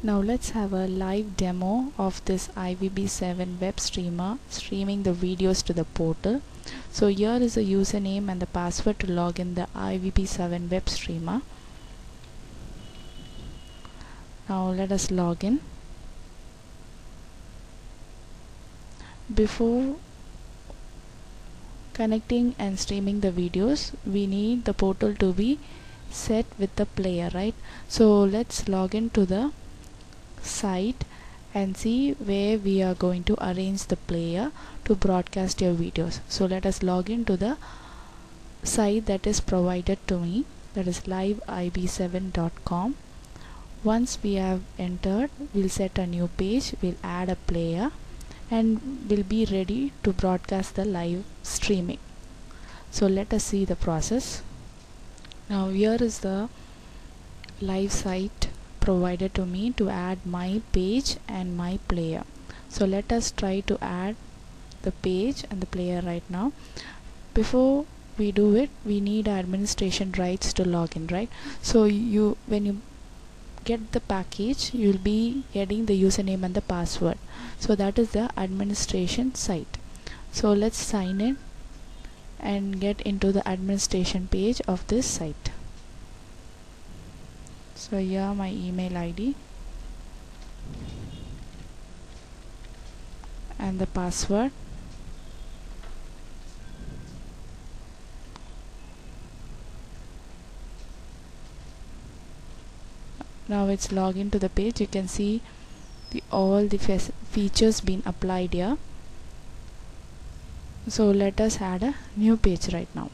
Now let's have a live demo of this IVB7 web streamer streaming the videos to the portal. So here is the username and the password to log in the IVB7 web streamer. Now let us log in. Before connecting and streaming the videos, we need the portal to be set with the player, right? So let's log into the site and see where we are going to arrange the player to broadcast your videos. So let us log into the site that is provided to me, that is liveib7.com. Once we have entered, we'll set a new page, we'll add a player, and we'll be ready to broadcast the live streaming. So let us see the process. Now here is the live site provided to me to add my page and my player. So let us try to add the page and the player right now. Before we do it, we need administration rights to log in, right? So when you get the package, you'll be getting the username and the password. So that is the administration site. So let's sign in and get into the administration page of this site. So here my email ID and the password. Now it's logged into the page. You can see all the features being applied here. So let us add a new page right now.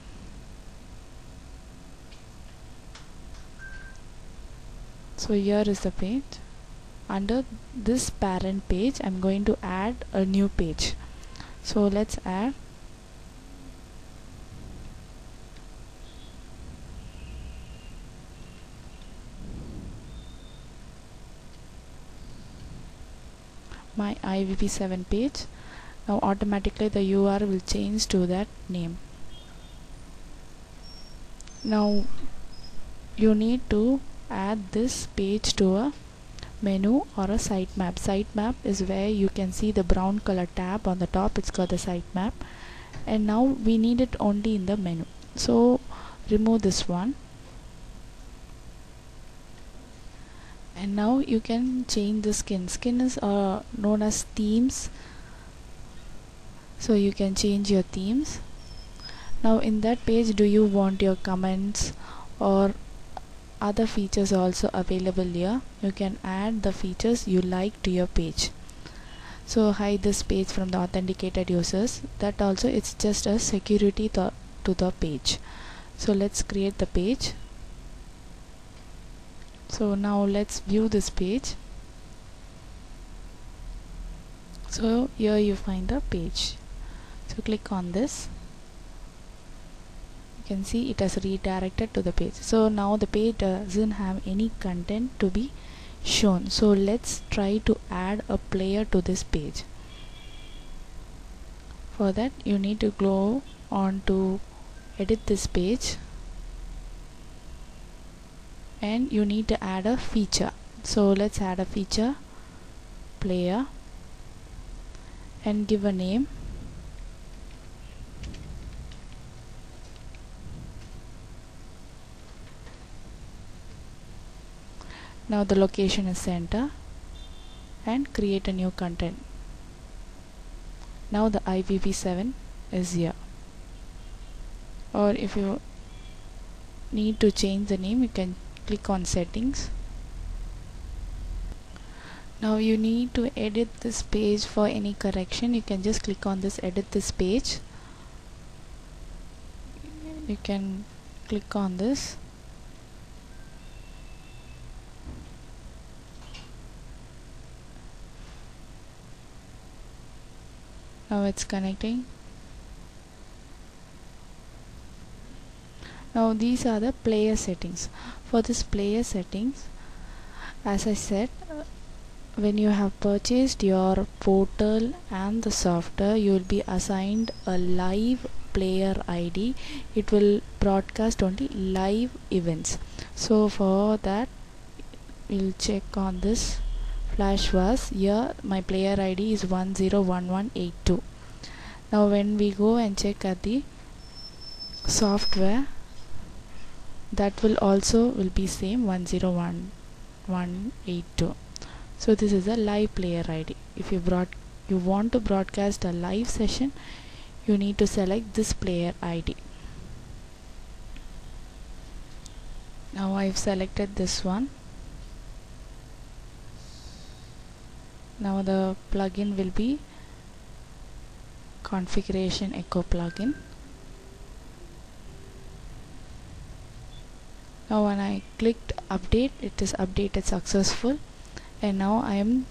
So here is the page. Under this parent page, I'm going to add a new page. So let's add my IVB7 page. Now automatically the URL will change to that name. Now you need to add this page to a menu or a sitemap. Sitemap is where you can see the brown color tab on the top. It's called the sitemap, and now we need it only in the menu. So remove this one, and now you can change the skin. Skin is known as themes, so you can change your themes. Now in that page, do you want your comments or other features also available here? You can add the features you like to your page. So hide this page from the authenticated users. That also, it's just a security to the page. So let's create the page. So now let's view this page. So here you find the page. So click on this. You can see it has redirected to the page. So now the page doesn't have any content to be shown. So let's try to add a player to this page. For that, you need to go on to edit this page, and you need to add a feature. So let's add a feature player and give a name. Now the location is center, and create a new content. Now the IVB7 is here. Or if you need to change the name, you can click on settings. Now you need to edit this page. For any correction, you can just click on this edit this page. You can click on this. Now it's connecting. Now these are the player settings. For this player settings, as I said, when you have purchased your portal and the software, you will be assigned a live player ID. It will broadcast only live events. So for that, we'll check on this flash was here. My player ID is 101182. Now when we go and check at the software, that will be same 101182. So this is a live player ID. If you want to broadcast a live session, you need to select this player ID. Now I've selected this one. Now the plugin will be configuration echo plugin. Now when I clicked update, it is updated successful, and now I am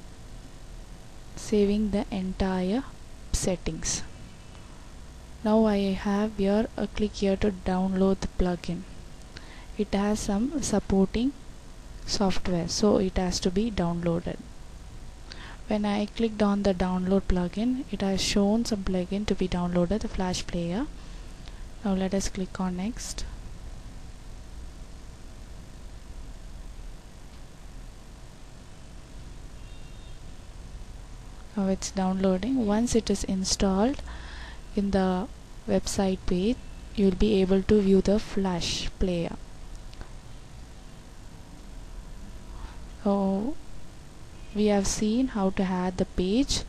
saving the entire settings. Now I have here a click here to download the plugin. It has some supporting software, so it has to be downloaded. When I clicked on the download plugin, it has shown some plugin to be downloaded, the flash player. Now let us click on next. Now it's downloading. Once it is installed in the website page, you will be able to view the flash player. So we have seen how to add the page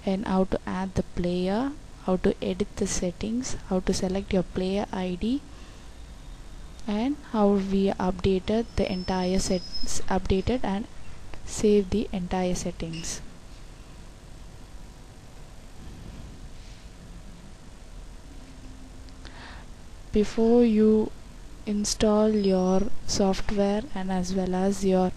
and how to add the player, how to edit the settings, how to select your player ID, and how we updated the entire updated and save the entire settings. Before you install your software and as well as the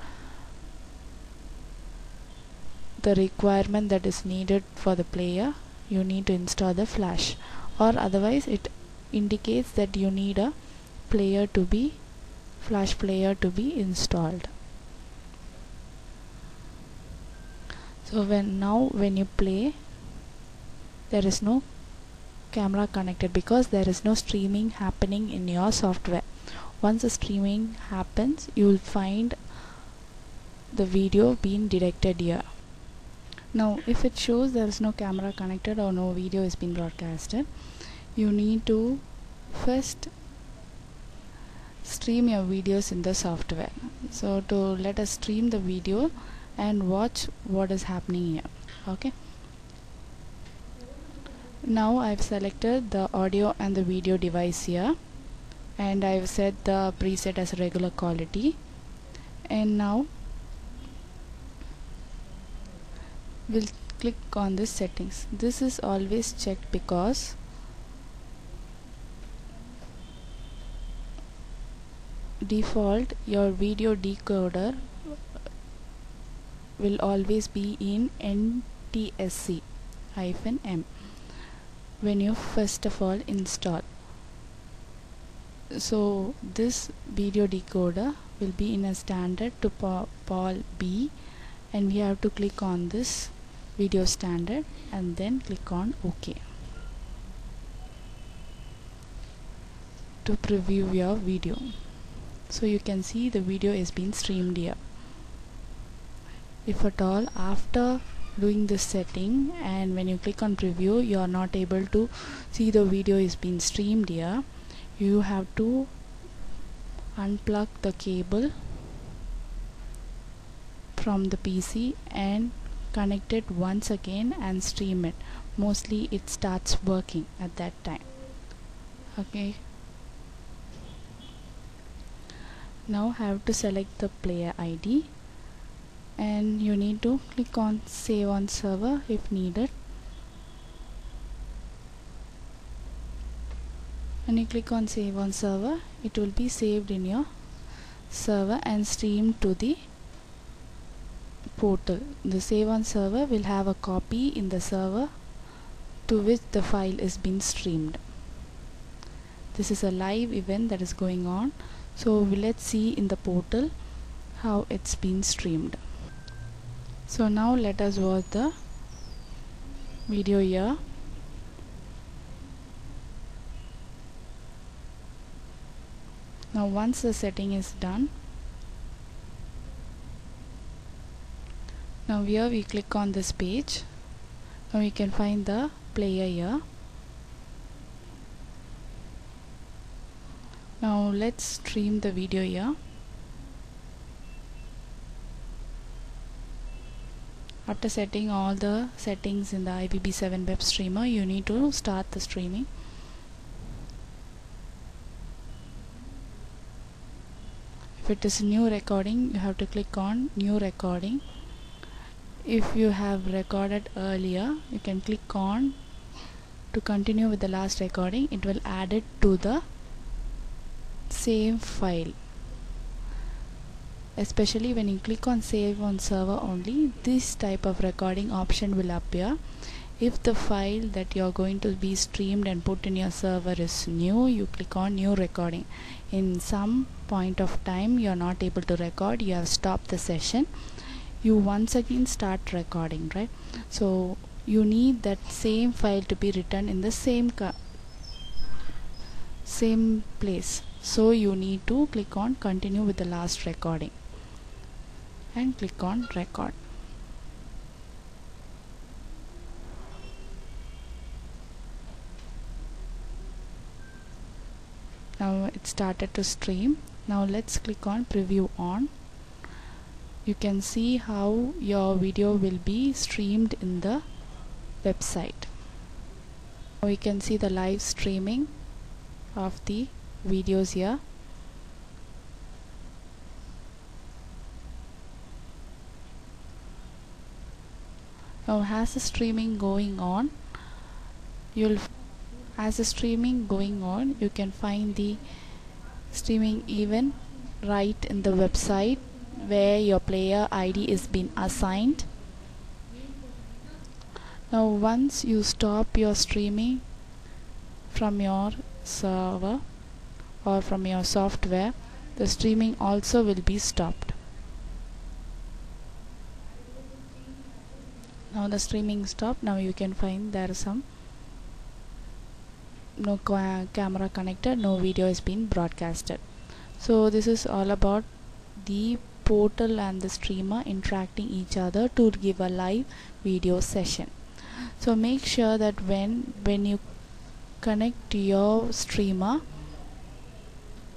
requirement that is needed for the player, you need to install the flash, or otherwise it indicates that you need a flash player to be installed. So when you play, there is no camera connected because there is no streaming happening in your software. Once the streaming happens, you will find the video being detected here. Now if it shows there is no camera connected or no video is being broadcasted, you need to first stream your videos in the software. So to let us stream the video and watch what is happening here. Okay, now I've selected the audio and the video device here, and I've set the preset as regular quality, and now we'll click on this settings. This is always checked because default your video decoder will always be in NTSC-M when you first of all install. So this video decoder will be in a standard to PAL B, and we have to click on this video standard and then click on OK to preview your video. So you can see the video is being streamed here. If at all after doing this setting and when you click on preview you are not able to see the video is being streamed here, you have to unplug the cable from the PC and connect it once again and stream it. Mostly it starts working at that time. Okay, now have to select the player ID and you need to click on save on server if needed. When you click on save on server, it will be saved in your server and streamed to the portal. The save on server will have a copy in the server to which the file is being streamed. This is a live event that is going on, so let's see in the portal how it's been streamed. So now let us watch the video here. Now once the setting is done, Now here we click on this page. Now we can find the player here. Now let's stream the video here. After setting all the settings in the IVB7 web streamer, you need to start the streaming. If it is new recording, you have to click on new recording. If you have recorded earlier, you can click on to continue with the last recording. It will add it to the same file. Especially when you click on save on server only, this type of recording option will appear. If the file that you are going to be streamed and put in your server is new, you click on new recording. In some point of time you are not able to record, you have stopped the session, you once again start recording, right? So you need that same file to be written in the same place. So you need to click on continue with the last recording and click on record. Now it started to stream. Now let's click on preview on. You can see how your video will be streamed in the website. Now we can see the live streaming of the videos here. Now as the streaming going on, you can find the streaming event right in the website where your player ID is been assigned. Now once you stop your streaming from your server or from your software, the streaming also will be stopped. Now the streaming stopped. Now you can find there is some no camera connected, no video is being broadcasted. So this is all about the portal and the streamer interacting each other to give a live video session. So make sure that when you connect to your streamer,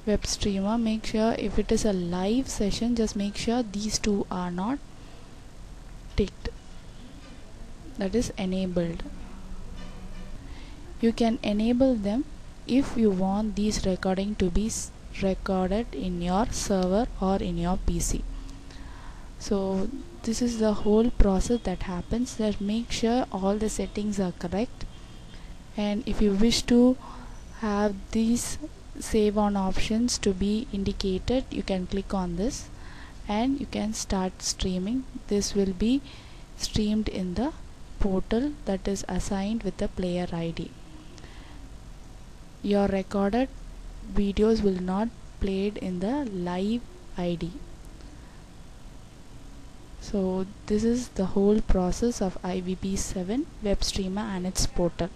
web streamer, make sure if it is a live session, just make sure these two are not ticked, that is enabled. You can enable them if you want these recording to be recorded in your server or in your PC. So this is the whole process that happens. That make sure all the settings are correct, and if you wish to have these save on options to be indicated, you can click on this and you can start streaming. This will be streamed in the portal that is assigned with the player ID. Your recorded videos will not played in the live ID. So this is the whole process of IVB7 web streamer and its portal.